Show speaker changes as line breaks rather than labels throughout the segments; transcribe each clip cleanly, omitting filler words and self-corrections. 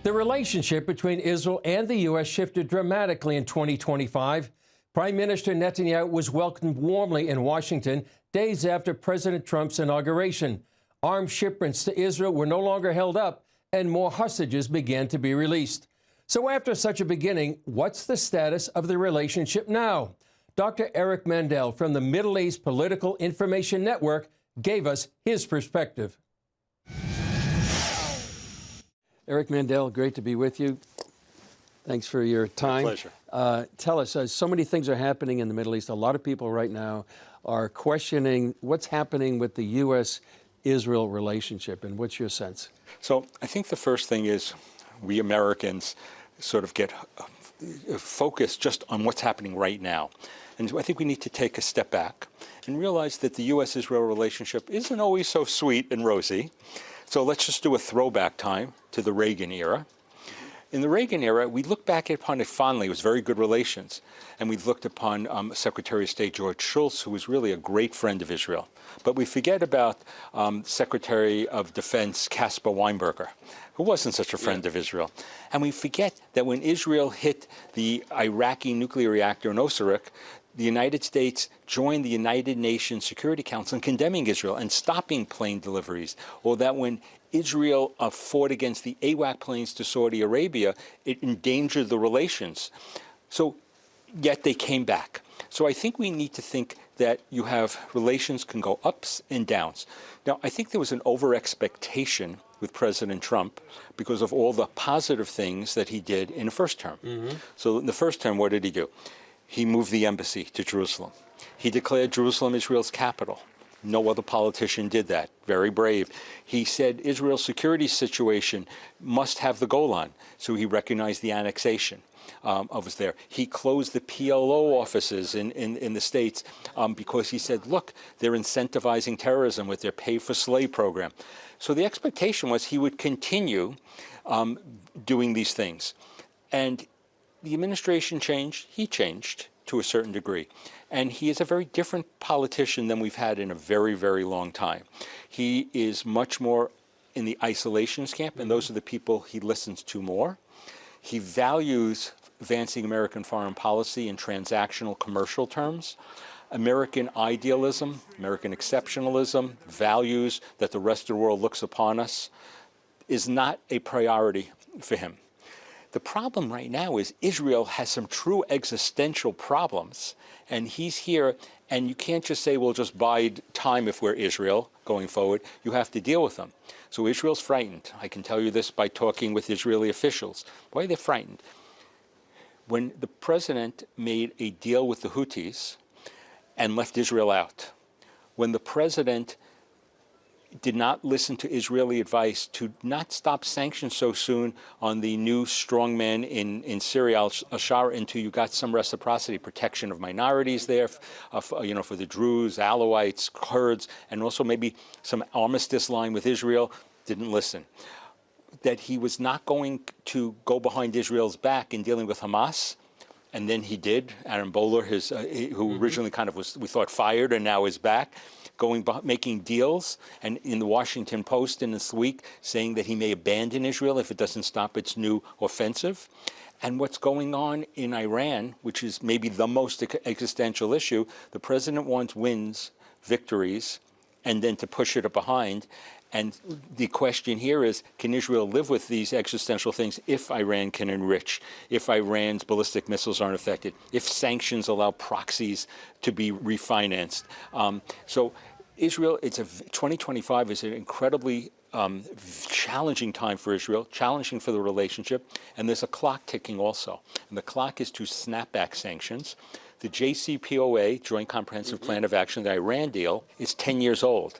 The relationship between Israel and the U.S. shifted dramatically in 2025. Prime Minister Netanyahu was welcomed warmly in Washington days after President Trump's inauguration. Armed shipments to Israel were no longer held up, and more hostages began to be released. So after such a beginning, what's the status of the relationship now? Dr. Eric Mandel from the Middle East Political Information Network gave us his perspective. Eric Mandel, great to be with you. Thanks for your time.
My pleasure.
Tell us, so many things are happening in the Middle East. A lot of people right now are questioning what's happening with the U.S.-Israel relationship, and what's your sense?
So I think the first thing is we Americans sort of get focused just on what's happening right now. And I think we need to take a step back and realize that the U.S.-Israel relationship isn't always so sweet and rosy. So let's just do a throwback time to the Reagan era. In the Reagan era, we look back upon it fondly. It was very good relations. And we looked upon Secretary of State George Shultz, who was really a great friend of Israel. But we forget about Secretary of Defense Caspar Weinberger, who wasn't such a friend of Israel. And we forget that when Israel hit the Iraqi nuclear reactor in Osirak, the United States joined the United Nations Security Council in condemning Israel and stopping plane deliveries, or that when Israel fought against the AWAC planes to Saudi Arabia, it endangered the relations. So yet they came back. So I think we need to think that you have relations can go ups and downs. Now, I think there was an over-expectation with President Trump because of all the positive things that he did in the first term. So in the first term, what did he do? He moved the embassy to Jerusalem. He declared Jerusalem Israel's capital. No other politician did that. Very brave. He said Israel's security situation must have the Golan, so he recognized the annexation of us there. He closed the PLO offices in the States because he said, look, they're incentivizing terrorism with their pay-for-slay program. So the expectation was he would continue doing these things. And the administration changed. He changed to a certain degree. And he is a very different politician than we've had in a very, very long time. He is much more in the isolationist camp, and those are the people he listens to more. He values advancing American foreign policy in transactional commercial terms. American idealism, American exceptionalism, values that the rest of the world looks upon us, is not a priority for him. The problem right now is Israel has some true existential problems, and he's here, and you can't just say, we'll just bide time if we're Israel going forward. You have to deal with them. So Israel's frightened. I can tell you this by talking with Israeli officials. Why are they frightened? When the president made a deal with the Houthis and left Israel out, when the president did not listen to Israeli advice to not stop sanctions so soon on the new strongman in Syria, al-Shara, until you got some reciprocity, protection of minorities there, for the Druze, Alawites, Kurds, and also maybe some armistice line with Israel, didn't listen. That he was not going to go behind Israel's back in dealing with Hamas, and then he did. Aaron Bowler, who originally kind of was, we thought, fired and now is back, making deals, and in the Washington Post in this week saying that he may abandon Israel if it doesn't stop its new offensive. And what's going on in Iran, which is maybe the most existential issue, the president wants wins, victories, and then to push it behind. And the question here is, can Israel live with these existential things if Iran can enrich, if Iran's ballistic missiles aren't affected, if sanctions allow proxies to be refinanced? So Israel, 2025 is an incredibly challenging time for Israel, challenging for the relationship, and there's a clock ticking also. And the clock is to snap back sanctions. The JCPOA, Joint Comprehensive Plan of Action, the Iran deal, is 10 years old.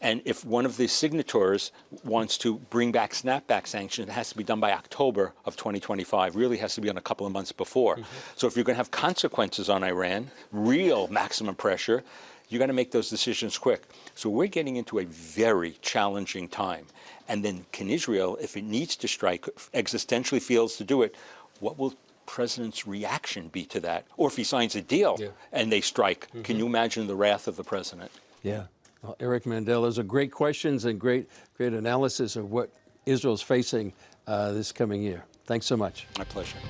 And if one of the signatories wants to bring back snapback sanctions, it has to be done by October of 2025. Really has to be done a couple of months before. So if you're going to have consequences on Iran, real maximum pressure, you got to make those decisions quick. So we're getting into a very challenging time. And then can Israel, if it needs to strike, existentially feels to do it, what will president's reaction be to that? Or if he signs a deal and they strike, can you imagine the wrath of the president?
Yeah. Well, Eric Mandel, those are great questions and great analysis of what Israel's facing this coming year. Thanks so much.
My pleasure.